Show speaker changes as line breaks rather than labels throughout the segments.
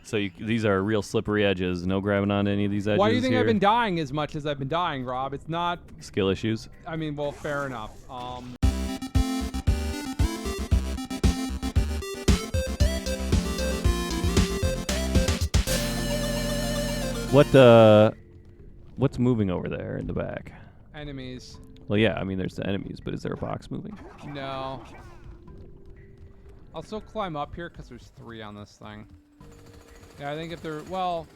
So these are real slippery edges. No grabbing on any of these edges.
Why do you think
here?
I've been dying as much as I've been dying, Rob? It's not
skill issues.
I mean, well, fair enough.
What's moving over there in the back?
Enemies.
Well, yeah, I mean, there's the enemies, but is there a box moving?
No. I'll still climb up here because there's 3 on this thing. Yeah, I think if they're, well,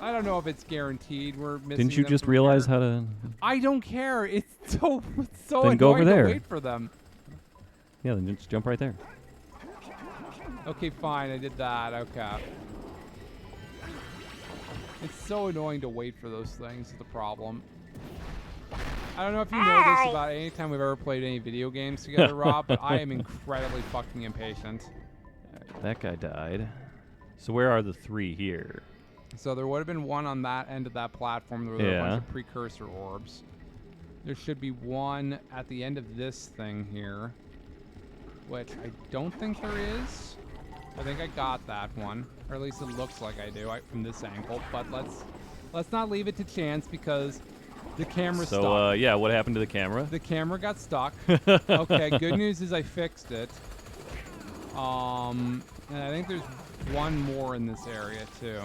I don't know if it's guaranteed. We're missing.
Didn't you
them
just
from
realize
here.
how to?
I don't care. It's so
Then
annoying
go over there.
to wait for them.
Yeah, then just jump right there.
Okay, fine. I did that. Okay. It's so annoying to wait for those things. Is the problem. I don't know if you know this about any time we've ever played any video games together, Rob, but I am incredibly fucking impatient.
That guy died. So where are the 3 here?
So there would have been one on that end of that platform. There were a bunch of precursor orbs. There should be one at the end of this thing here, which I don't think there is. I think I got that one, or at least it looks like I do from this angle. But let's not leave it to chance because the camera's stuck.
So yeah, what happened to the camera?
The camera got stuck. Okay, good news is I fixed it. And I think there's one more in this area too.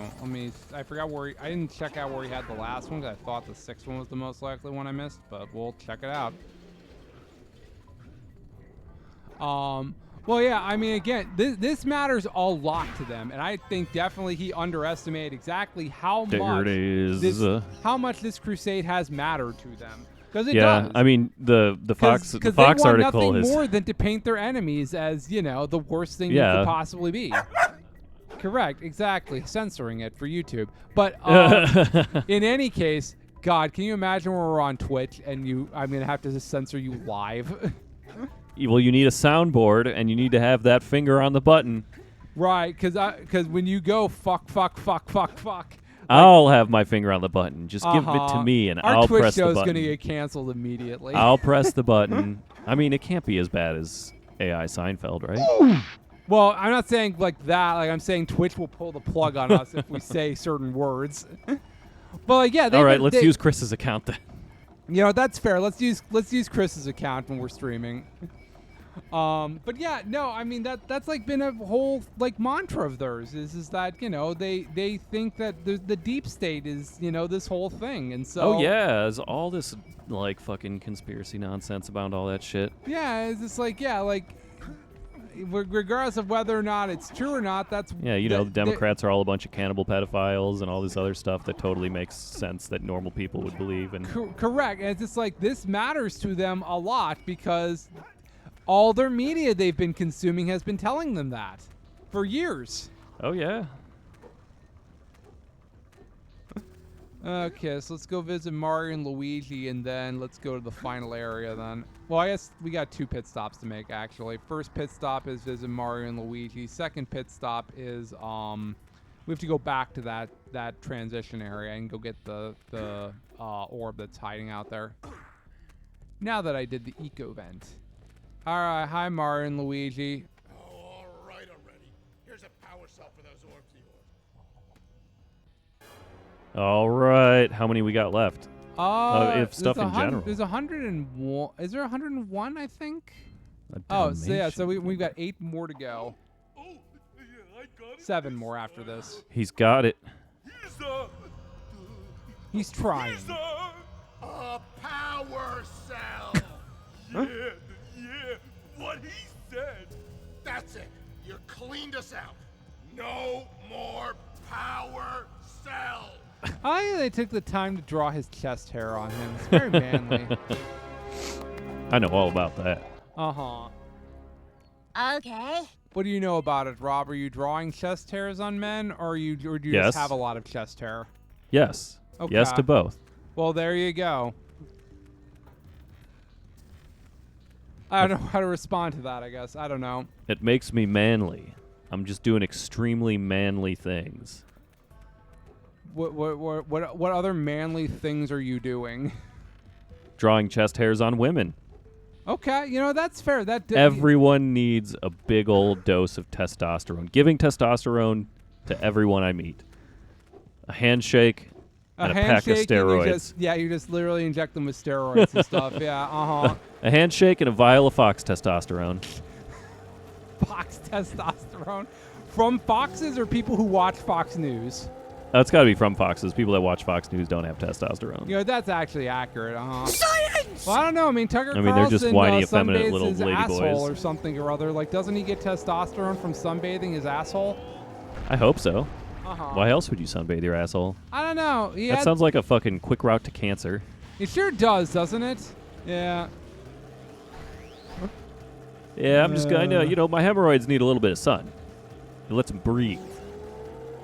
I forgot where I didn't check out where he had the last one because I thought the 6th one was the most likely one I missed, but we'll check it out. Well, yeah, I mean, again, this matters a lot to them, and I think definitely he underestimated exactly how much this crusade has mattered to them. Because it does.
Yeah, I mean, the Fox article
nothing
is
more than to paint their enemies as, you know, the worst thing you could possibly be. Correct, exactly. Censoring it for YouTube. But in any case, God, can you imagine when we're on Twitch and I'm going to have to just censor you live?
Well, you need a soundboard, and you need to have that finger on the button.
Right, because when you go fuck,
I'll have my finger on the button. Just give it to me, and I'll
Twitch
press the button.
Our Twitch show's going to get canceled immediately.
I'll press the button. I mean, it can't be as bad as AI Seinfeld, right?
Well, I'm not saying like that. Like I'm saying Twitch will pull the plug on us if we say certain words. But like, yeah.
All right, let's use Chris's account then.
You know, that's fair. Let's use Chris's account when we're streaming. But yeah, no, I mean that's like been a whole like mantra of theirs is that, you know, they think that the deep state is, you know, this whole thing, and so
there's all this like fucking conspiracy nonsense about all that shit.
Yeah, it's just like regardless of whether or not it's true or not, that's
the Democrats are all a bunch of cannibal pedophiles and all this other stuff that totally makes sense that normal people would believe. And
correct, and it's just like this matters to them a lot because all their media they've been consuming has been telling them that for years.
Oh, yeah.
Okay, so let's go visit Mario and Luigi, and then let's go to the final area then. Well, I guess we got 2 pit stops to make, actually. First pit stop is visit Mario and Luigi. Second pit stop is, we have to go back to that transition area and go get the orb that's hiding out there. Now that I did the eco vent. All right, hi Mario and Luigi.
Oh, all right already. Here's a power cell for those orbs of yours.
All right, how many we got left? If stuff in general.
There's 101. Is there 101? I think.
So
so we've got 8 more to go.
Oh, yeah, I got it.
7 more after this.
He's got it.
He's trying.
A power cell. Yeah, what he said. That's it. You cleaned us out. No more power cell.
They took the time to draw his chest hair on him. It's very manly.
I know all about that.
Uh-huh.
Okay.
What do you know about it, Rob? Are you drawing chest hairs on men, or do you
Yes.
just have a lot of chest hair?
Yes.
Okay.
Yes to both.
Well, there you go. I don't know how to respond to that, I guess. I don't know.
It makes me manly. I'm just doing extremely manly things.
What other manly things are you doing?
Drawing chest hairs on women.
Okay, you know, that's fair.
Everyone needs a big old dose of testosterone. Giving testosterone to everyone I meet. A handshake and a pack of
handshake and
steroids.
you just literally inject them with steroids and stuff. Yeah,
A handshake and a vial of Fox testosterone.
Fox testosterone. From Foxes or people who watch Fox News?
It's got to be from Foxes. People that watch Fox News don't have testosterone.
You know, that's actually accurate.
Science!
Well, I don't know. I mean, Tucker
They're just
Carlson
whiny, effeminate
sunbathes
little
his
lady
asshole
boys.
or something or other. Like, doesn't he get testosterone from sunbathing his asshole?
I hope so.
Uh-huh.
Why else would you sunbathe your asshole?
I don't know.
That sounds like a fucking quick route to cancer.
It sure does, doesn't it? Yeah.
Yeah, I'm just going to, you know, my hemorrhoids need a little bit of sun. It lets them breathe.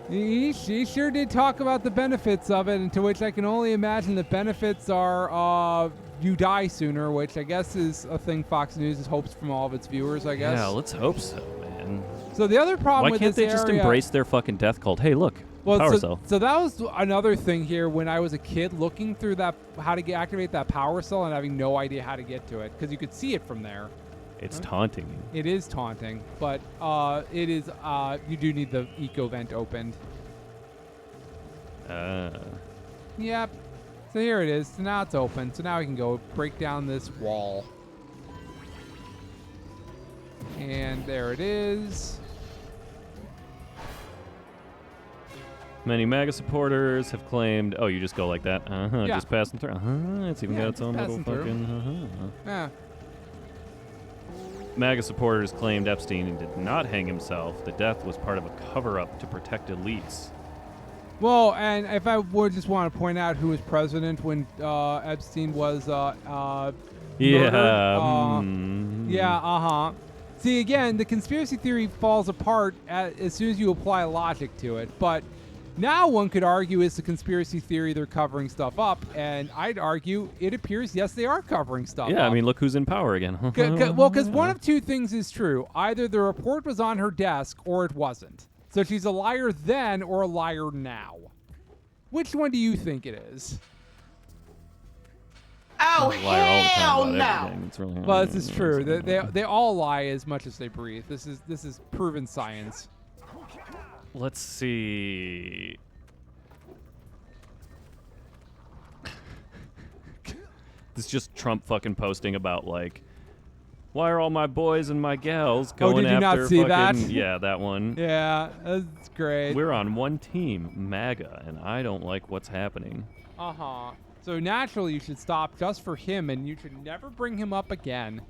He sure did talk about the benefits of it, and to which I can only imagine the benefits are you die sooner, which I guess is a thing Fox News hopes from all of its viewers, I guess.
Yeah, let's hope so, man.
So the other problem
Why
with
can't
this
they just
area-
embrace their fucking death cult? Hey, look,
Well,
power
so,
cell.
so that was another thing here when I was a kid, looking through that how to activate that power cell and having no idea how to get to it because you could see it from there.
It's taunting you.
It is taunting, but it is you do need the eco vent opened. Yep. So here it is. So now it's open. So now we can go break down this wall. And there it is.
Many MAGA supporters have claimed, oh, you just go like that?
Yeah.
Just passing through? It's even got its
just
own little
passing through.
fucking...
Yeah.
MAGA supporters claimed Epstein did not hang himself. The death was part of a cover-up to protect elites.
Well, and if I would just want to point out who was president when Epstein was murdered. See, again, the conspiracy theory falls apart as soon as you apply logic to it. But now one could argue it's a conspiracy theory they're covering stuff up. And I'd argue it appears, yes, they are covering stuff up.
Yeah, I mean, look who's in power again.
Well, because one of two things is true. Either the report was on her desk or it wasn't. So she's a liar then or a liar now. Which one do you think it is?
Oh,
They lie all the time
hell
about
no!
everything. It's really
Well, this is true. They all lie as much as they breathe. This is proven science.
Let's see. This is just Trump fucking posting about, like, why are all my boys and my gals going
did you not
after
see that?
fucking... Yeah, that one.
Yeah, that's great.
We're on one team, MAGA, and I don't like what's happening.
Uh-huh. So naturally you should stop just for him and you should never bring him up again.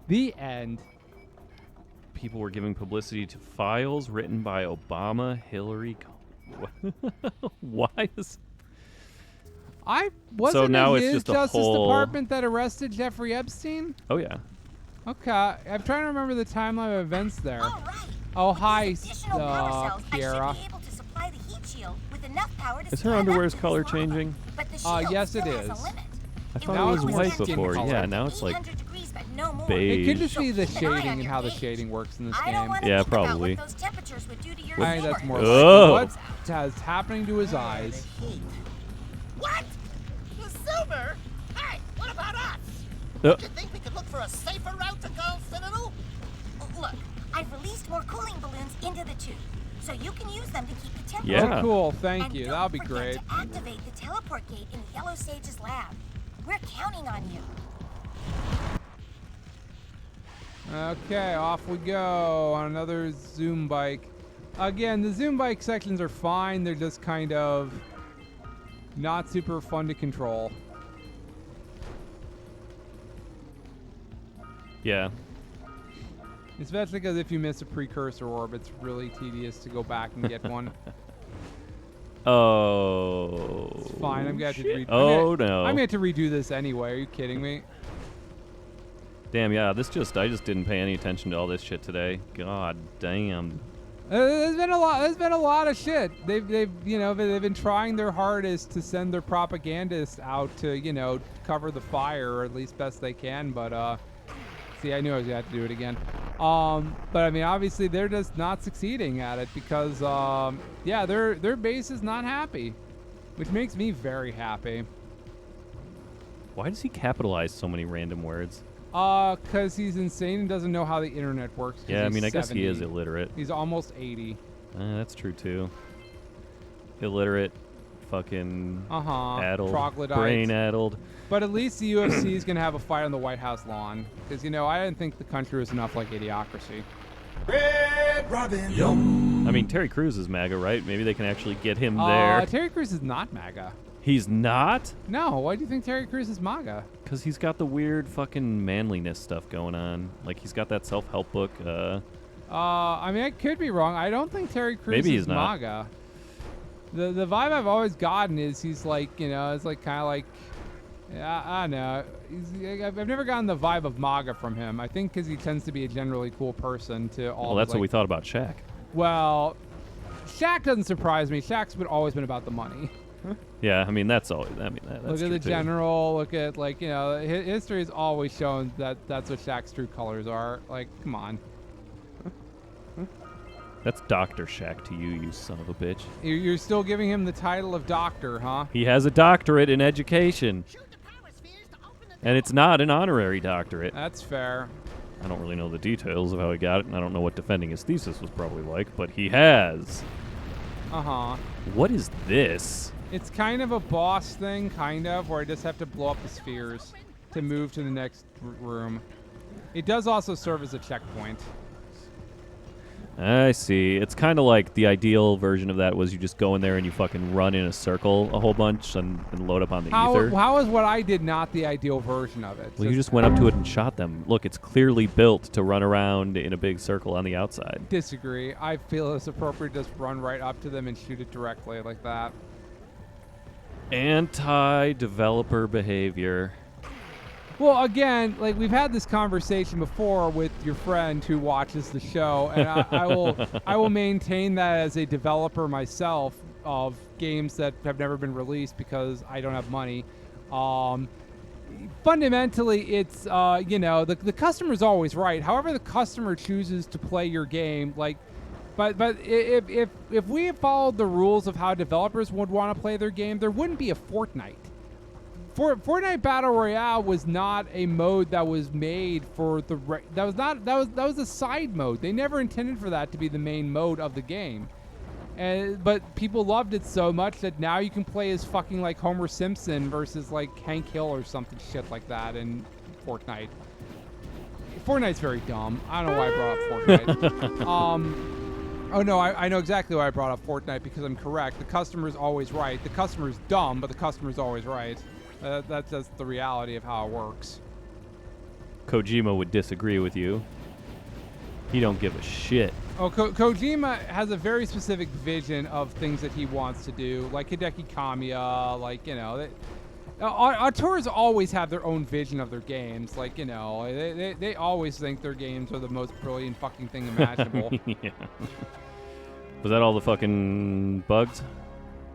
The end.
People were giving publicity to files written by Obama, Hillary... Why is...
Wasn't
now
it
it's
his
just a
Justice
whole-
Department that arrested Jeffrey Epstein?
Oh, yeah.
Okay, I'm trying to remember the timeline of events there.
All right.
Oh, hi,
With these additional power cells,
Kiara.
I should be able to supply the heat shield with enough power to
Is her
stand up
underwear's
to
color
this lava.
changing?
But the shield
yes, it
still has
is.
a limit.
I thought
Now
it was
it's
white
skin
before.
color.
Yeah, now it's like
800 degrees, but no more.
beige.
It could just be the
Keep an eye
shading
on
and
your
how the
gauge.
shading works in this
I don't
game.
want to
Yeah,
think
probably.
about what those temperatures would do to your
I think that's more
Oh.
like what's happening to his eyes.
What? The silver? Hey, what about us?
Uh,
You think we could look for a safer route to Gull Citadel?
Look, I've released more cooling balloons into the tube, so you can use them to keep the temperature.
Yeah.
Oh, cool. Thank
And
you.
don't
That'll be
forget
great.
to activate the teleport gate in Yellow Sage's lab. We're counting on you.
Okay, off we go on another Zoom bike. Again, the Zoom bike sections are fine. They're just kind of not super fun to control.
yeah.
Especially because if you miss a precursor orb, it's really tedious to go back and get one.
Oh.
It's fine. I'm going to
shit.
redo.
Oh, no.
I'm going to redo this anyway. Are you kidding me?
Damn, yeah, I just didn't pay any attention to all this shit today. God damn.
There's been a lot. There's been a lot of shit. They've been trying their hardest to send their propagandists out to cover the fire, or at least best they can. But see, I knew I was gonna have to do it again. But I mean, obviously they're just not succeeding at it because their base is not happy, which makes me very happy.
Why does he capitalize so many random words?
Because he's insane and doesn't know how the internet works.
Yeah, I
he's
mean, I guess
70.
he is illiterate.
He's almost 80.
That's true, too. Illiterate, fucking addled,
Troglodyte.
brain-addled.
But at least the UFC is going to have a fight on the White House lawn. Because, you know, I didn't think the country was enough like Idiocracy.
Red Robin. Yum.
I mean, Terry Crews is MAGA, right? Maybe they can actually get him there.
Terry Crews is not MAGA.
He's not?
No, why do you think Terry Crews is MAGA?
Because he's got the weird fucking manliness stuff going on. Like, he's got that self-help book.
I mean, I could be wrong. I don't think Terry Crews
Maybe
is
he's not.
MAGA. The vibe I've always gotten is he's like, you know, it's like kind of like, yeah, I don't know. I've never gotten the vibe of MAGA from him. I think because he tends to be a generally cool person to all.
Well, that's what
like,
we thought about Shaq.
Well, Shaq doesn't surprise me. Shaq's always been about the money.
Yeah, I mean, that's always. I mean, that's
Look at
true
the
too.
general. Look at, like, you know, history has always shown that that's what Shaq's true colors are. Like, come on.
That's Dr. Shaq to you, you son of a bitch.
You're still giving him the title of doctor, huh?
He has a doctorate in education.
Shoot the power spheres to open the
And it's not an honorary doctorate.
That's fair.
I don't really know the details of how he got it, and I don't know what defending his thesis was probably like, but he has.
Uh-huh.
What is this?
It's kind of a boss thing, kind of, where I just have to blow up the spheres to move to the next room. It does also serve as a checkpoint.
I see. It's kind of like the ideal version of that was you just go in there and you fucking run in a circle a whole bunch and load up on the ether.
How is what I did not the ideal version of it?
Well, you just went up to it and shot them. Look, it's clearly built to run around in a big circle on the outside.
Disagree. I feel it's appropriate to just run right up to them and shoot it directly like that.
Anti-developer behavior.
Well, again, like we've had this conversation before with your friend who watches the show, and I will maintain that as a developer myself of games that have never been released because I don't have money. Fundamentally, it's you know, the customer's always right. However, the customer chooses to play your game, like. But if we had followed the rules of how developers would want to play their game, there wouldn't be a Fortnite. Fortnite Battle Royale was not a mode that was made for the that was a side mode. They never intended for that to be the main mode of the game. But people loved it so much that now you can play as fucking like Homer Simpson versus like Hank Hill or something shit like that in Fortnite. Fortnite's very dumb. I don't know why I brought up Fortnite. Oh no, I know exactly why I brought up Fortnite because I'm correct. The customer's always right. The customer's dumb, but the customer's always right. That's just the reality of how it works.
Kojima would disagree with you. He don't give a shit.
Oh, Kojima has a very specific vision of things that he wants to do, like Hideki Kamiya, like, you know. Auteurs always have their own vision of their games. Like, you know, they always think their games are the most brilliant fucking thing imaginable.
Yeah. Was that all the fucking bugs?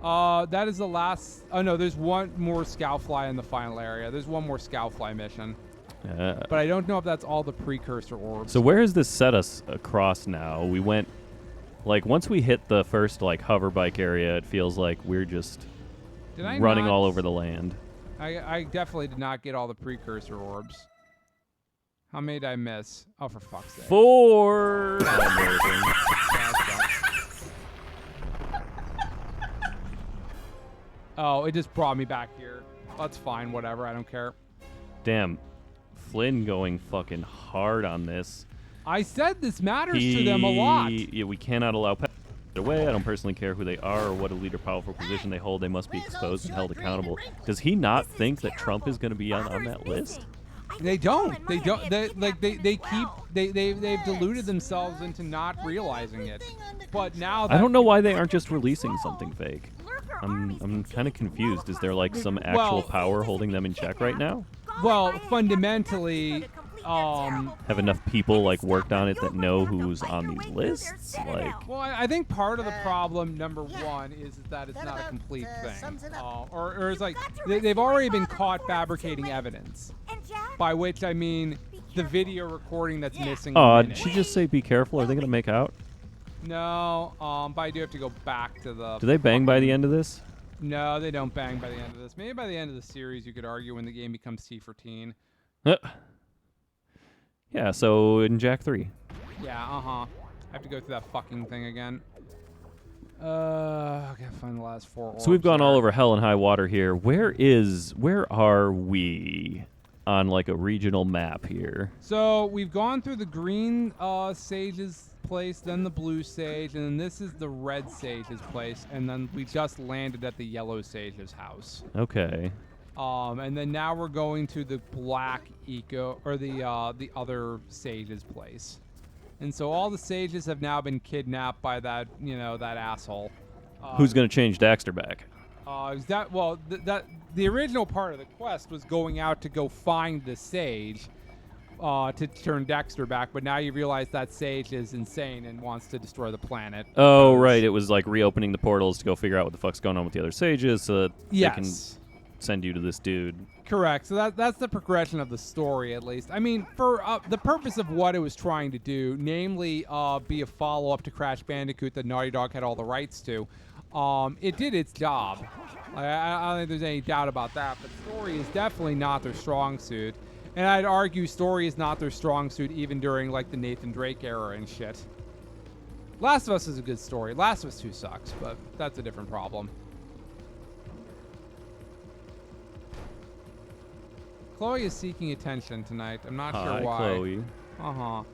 That is the last. Oh no, there's one more Scowfly in the final area. There's one more Scowfly mission. But I don't know if that's all the precursor orbs.
So where has this set us across now? We went, like, once we hit the first, like, hover bike area, it feels like we're just running all over the land.
I definitely did not get all the precursor orbs. How many did I miss? Oh, for fuck's sake.
4!
Oh, it just brought me back here. That's fine, whatever, I don't care.
Damn, Flynn going fucking hard on this.
I said this matters to them a lot.
Yeah, we cannot allow pets away. I don't personally care who they are or what elite or powerful position they hold. They must be exposed and held accountable. Does he not think that Trump is going to be on that list?
They don't. They don't. They've deluded themselves into not realizing it. But now
I don't know why they aren't just releasing something fake. I'm kind of confused. Is there like some actual power holding them in check right now?
Well, fundamentally,
have enough people like worked on it that know who's on these lists? Like,
well, I think part of the problem, number one, is that it's not a complete thing, or it's like they've already been caught fabricating evidence. By which I mean the video recording that's missing.
Oh, did she just say be careful? Are they gonna make out?
No, but I do have to go back to the.
Do they bang by the end of this?
No, they don't bang by the end of this. Maybe by the end of the series, you could argue when the game becomes T for teen.
Yeah, so in Jack 3.
Yeah, I have to go through that fucking thing again. I gotta find the last 4 orbs.
So we've gone
there.
all over hell and high water here. Where are we on like a regional map here?
So we've gone through the green sage's place, then the blue sage, and then this is the red sage's place, and then we just landed at the yellow sage's house.
Okay.
And then now we're going to the black eco, or the other sage's place. And so all the sages have now been kidnapped by that, that asshole.
Who's going to change Daxter back?
The original part of the quest was going out to go find the sage to turn Daxter back, but now you realize that sage is insane and wants to destroy the planet.
Oh, right. It was like reopening the portals to go figure out what the fuck's going on with the other sages so that they can send you to this dude.
Correct. So that's the progression of the story, at least. I mean, for the purpose of what it was trying to do, namely be a follow-up to Crash Bandicoot that Naughty Dog had all the rights to, it did its job. I don't think there's any doubt about that, but story is definitely not their strong suit. And I'd argue story is not their strong suit even during, like, the Nathan Drake era and shit. Last of Us is a good story. Last of Us 2 sucks, but that's a different problem. Chloe is seeking attention tonight. I'm not sure why.
Chloe.
Alright,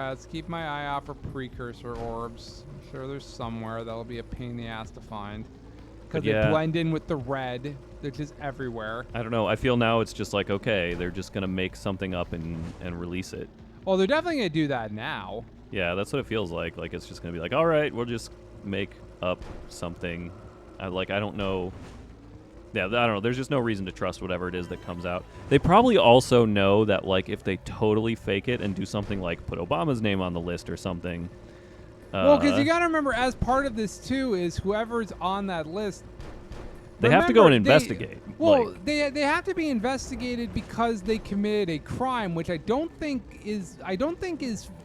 let's keep my eye out for precursor orbs. I'm sure there's somewhere that'll be a pain in the ass to find. Because they blend in with the red, which is everywhere.
I don't know. I feel now it's just like, okay, they're just going to make something up and release it.
Well, they're definitely going to do that now.
Yeah, that's what it feels like. Like, it's just going to be like, all right, we'll just make up something. I don't know. Yeah, I don't know. There's just no reason to trust whatever it is that comes out. They probably also know that, like, if they totally fake it and do something like put Obama's name on the list or something.
Well, because you got to remember, as part of this, too, is whoever's on that list.
They have to go and investigate.
They have to be investigated because they committed a crime, which I don't think is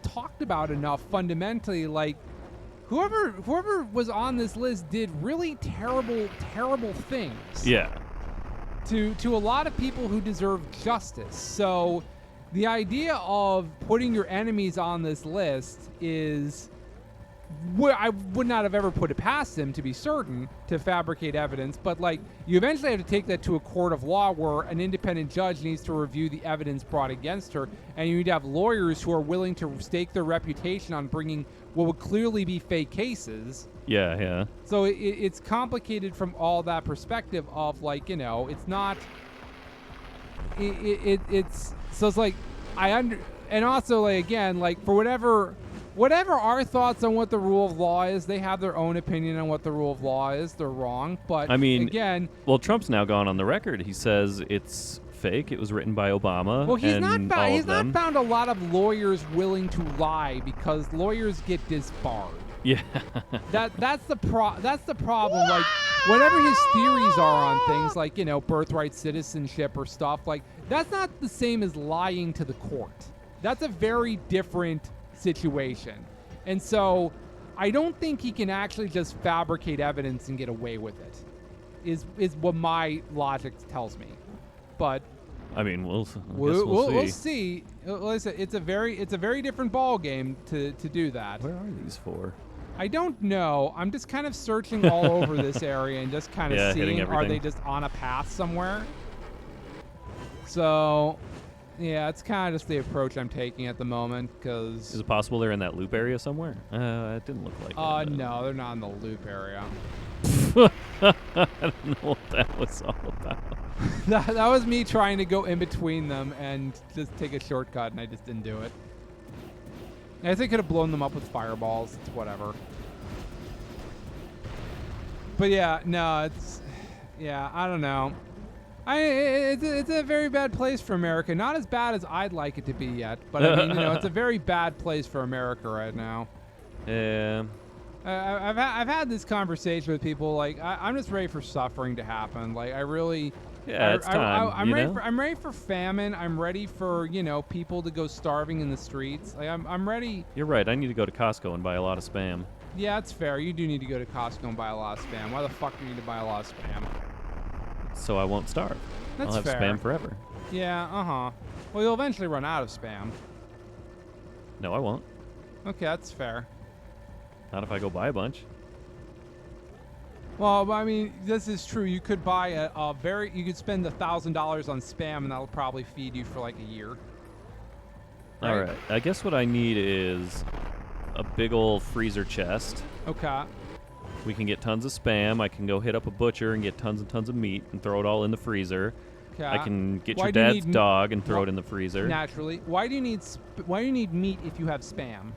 talked about enough fundamentally. Like, whoever was on this list did really terrible things.
Yeah.
To a lot of people who deserve justice. So the idea of putting your enemies on this list is, I would not have ever put it past them, to be certain, to fabricate evidence, but like, you eventually have to take that to a court of law where an independent judge needs to review the evidence brought against her, and you need to have lawyers who are willing to stake their reputation on bringing what would clearly be fake cases.
Yeah.
So it's complicated from all that perspective of, like, it's not. It's so it's like and also, like, again, like, for whatever our thoughts on what the rule of law is, they have their own opinion on what the rule of law is. They're wrong, but
I mean,
again,
well, Trump's now gone on the record. He says it's fake. It was written by Obama.
Well, he's not found a lot of lawyers willing to lie because lawyers get disbarred.
Yeah.
That's the problem. Like, whatever his theories are on things like, birthright citizenship or stuff, like, that's not the same as lying to the court. That's a very different situation. And so I don't think he can actually just fabricate evidence and get away with it, is what my logic tells me. But
I mean, we'll
see. Listen, it's a very different ball game to do that.
Where are these for?
I don't know. I'm just kind of searching all over this area and just kind of seeing, are they just on a path somewhere? So, yeah, it's kind of just the approach I'm taking at the moment, because...
Is it possible they're in that loop area somewhere? It didn't look like it.
No, they're not in the loop area.
I don't know what that was all about.
that was me trying to go in between them and just take a shortcut, and I just didn't do it. I think I could have blown them up with fireballs. It's whatever. But yeah, no, I don't know. It's a very bad place for America. Not as bad as I'd like it to be yet, but I mean, it's a very bad place for America right now.
Yeah.
I've had this conversation with people. Like, I'm just ready for suffering to happen. Like, I really.
Yeah, it's time.
I'm ready for famine. I'm ready for people to go starving in the streets. Like, I'm ready.
You're right. I need to go to Costco and buy a lot of Spam.
Yeah, that's fair. You do need to go to Costco and buy a lot of Spam. Why the fuck do you need to buy a lot of Spam?
So I won't starve.
That's
I'll have
fair.
Spam forever.
Yeah. Well, you'll eventually run out of spam.
No, I won't.
Okay, that's fair.
Not if I go buy a bunch.
Well, I mean, this is true. You could buy you could spend $1,000 on spam, and that'll probably feed you for like a year.
All right. I guess what I need is a big old freezer chest.
Okay.
We can get tons of spam. I can go hit up a butcher and get tons and tons of meat and throw it all in the freezer.
Okay.
I can get
Why
your
do you
dad's
need
dog and throw it in the freezer.
Naturally. Why do you need meat if you have spam?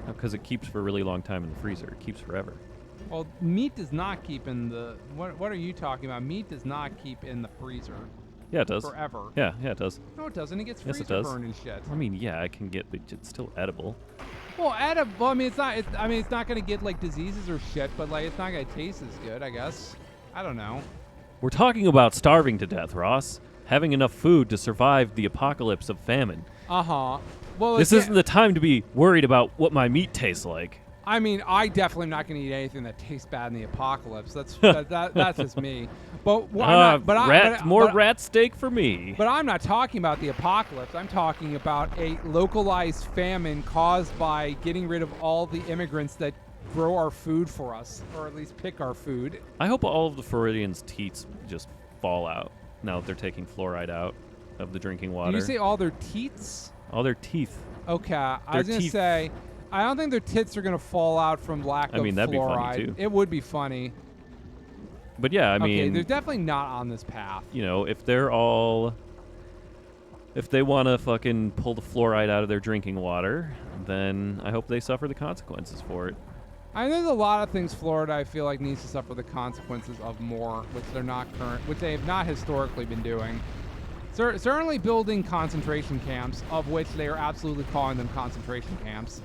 Because it keeps for a really long time in the freezer. It keeps forever.
Well, meat does not keep in the. What are you talking about? Meat does not keep in the freezer.
Yeah, it does.
Forever.
Yeah, it does.
No, it doesn't. It gets
Yes,
freezer
it does.
burned and shit.
I mean, yeah, I can get, but it's still edible.
Well, edible. I mean, it's not. It's not gonna get like diseases or shit, but like it's not gonna taste as good, I guess. I don't know.
We're talking about starving to death, Ross. Having enough food to survive the apocalypse of famine.
Uh-huh. Well,
This isn't the time to be worried about what my meat tastes like.
I mean, I definitely am not going to eat anything that tastes bad in the apocalypse. That's just me. But
More rat steak for me.
But I'm not talking about the apocalypse. I'm talking about a localized famine caused by getting rid of all the immigrants that grow our food for us, or at least pick our food.
I hope all of the Floridians' teats just fall out now that they're taking fluoride out of the drinking water.
Did you say all their teats?
All their teeth.
Okay, I was going to
teeth.
say, I don't think their tits are going to fall out from lack of
that'd be funny,
fluoride.
too.
It would be funny.
But yeah, I
Okay,
mean,
they're definitely not on this path.
you know, if they want to fucking pull the fluoride out of their drinking water, then I hope they suffer the consequences for it.
I mean, there's a lot of things Florida I feel like needs to suffer the consequences of more, which they have not historically been doing. Certainly building concentration camps, of which they are absolutely calling them concentration camps.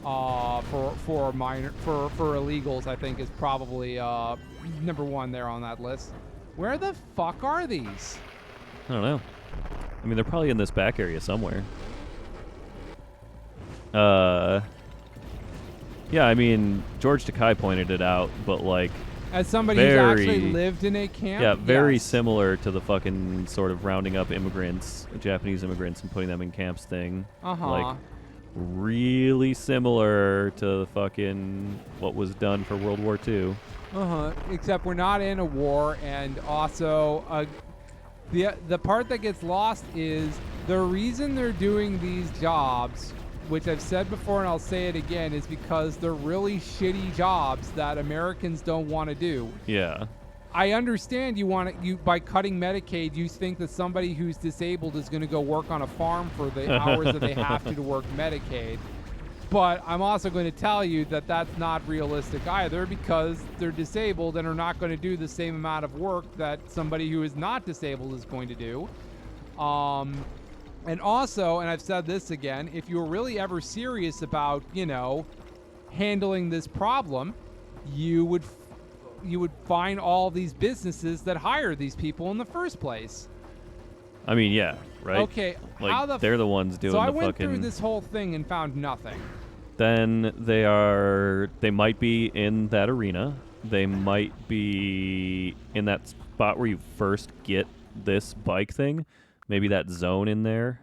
For illegals, I think is probably number one there on that list. Where the fuck are these?
I don't know. I mean, they're probably in this back area somewhere. Yeah, I mean, George Takei pointed it out, but like,
As somebody who's actually lived in a camp?
yeah, very
yes.
similar to the fucking sort of rounding up immigrants, Japanese immigrants, and putting them in camps thing.
Uh-huh.
Like, really similar to the fucking what was done for World War II.
Uh-huh. Except we're not in a war, and also the part that gets lost is the reason they're doing these jobs, which I've said before and I'll say it again, is because they're really shitty jobs that Americans don't want to do.
Yeah.
I understand you by cutting Medicaid, you think that somebody who's disabled is going to go work on a farm for the hours that they have to work Medicaid. But I'm also going to tell you that that's not realistic either, because they're disabled and are not going to do the same amount of work that somebody who is not disabled is going to do. And also, and I've said this again, if you're really ever serious about, handling this problem, you would find all these businesses that hire these people in the first place.
I mean, yeah, right?
Okay,
like, they're the ones doing
so I
the
went
fucking...
through this whole thing and found nothing.
Then they might be in that arena. They might be in that spot where you first get this bike thing. Maybe that zone in there.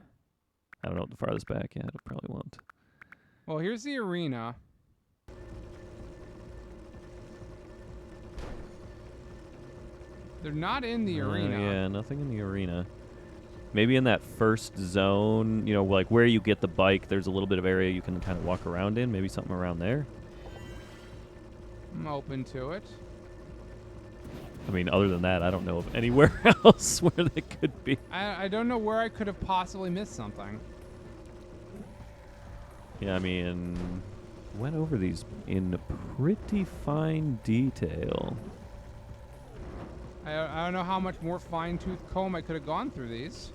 I don't know what the farthest back. Yeah, it probably won't.
Well, here's the arena. They're not in the arena.
Yeah, nothing in the arena. Maybe in that first zone, like where you get the bike, there's a little bit of area you can kind of walk around in. Maybe something around there.
I'm open to it.
I mean, other than that, I don't know of anywhere else where they could be.
I don't know where I could have possibly missed something.
Yeah, I mean, went over these in pretty fine detail.
I don't know how much more fine-tooth comb I could have gone through these.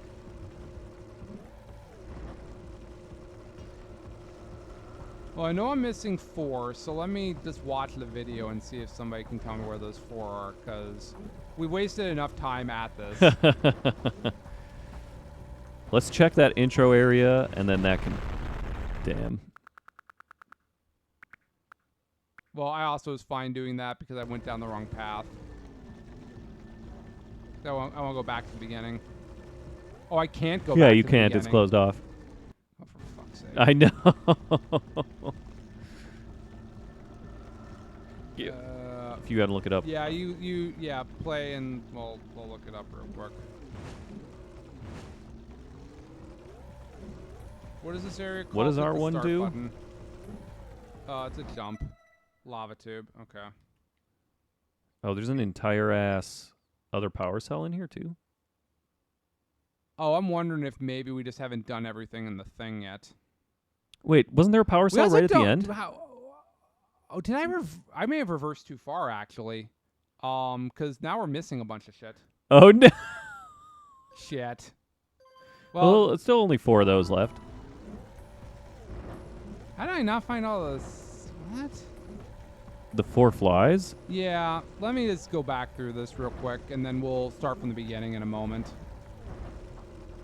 Well, I know I'm missing 4, so let me just watch the video and see if somebody can tell me where those 4 are, because we wasted enough time at this.
Let's check that intro area, and then that can... Damn.
Well, I also was fine doing that because I went down the wrong path. I won't go back to the beginning. Oh, I can't go
Yeah,
back
you
to the
can't. It's
beginning.
closed off.
Oh, for fuck's sake.
I know. Yeah. If you gotta look it up.
Yeah, yeah, play and we'll look it up real quick. What is this area called?
What does
Hit the
R1
start
do?
button. It's a jump. Lava tube. Okay.
Oh, there's an entire ass other power cell in here too.
Oh, I'm wondering if maybe we just haven't done everything in the thing yet.
Wait, wasn't there a power
We
cell
also
right at the
don't-
end?
Oh, did I may have reversed too far actually. Because now we're missing a bunch of shit.
Oh no.
Shit.
Well, it's still only 4 of those left.
How did I not find all this? What?
The 4 flies?
Yeah, let me just go back through this real quick, and then we'll start from the beginning in a moment.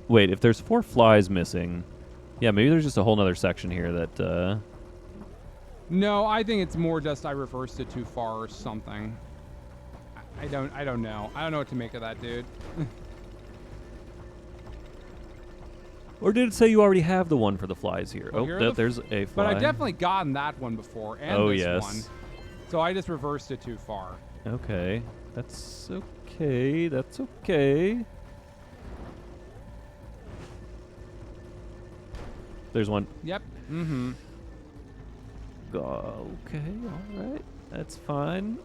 Wait, if there's 4 flies missing, yeah, maybe there's just a whole nother section here that,
No, I think it's more just I reversed it too far or something. I don't know. I don't know what to make of that, dude.
Or did it say you already have the one for the flies here?
Well, here are the
There's a fly.
But I've definitely gotten that one before, and
Oh,
this
yes.
one. So I just reversed it too far.
Okay. That's okay. That's okay. There's one.
Yep. Mm-hmm.
Okay, alright. That's fine.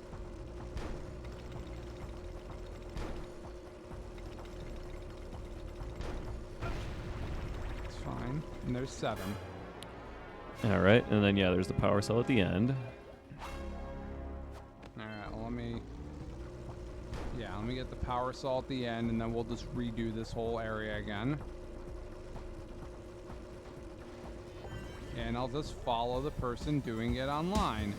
It's fine. And there's 7.
Alright, and then, yeah, there's the power cell at the end.
Alright, well, let me get the power saw at the end, and then we'll just redo this whole area again. And I'll just follow the person doing it online.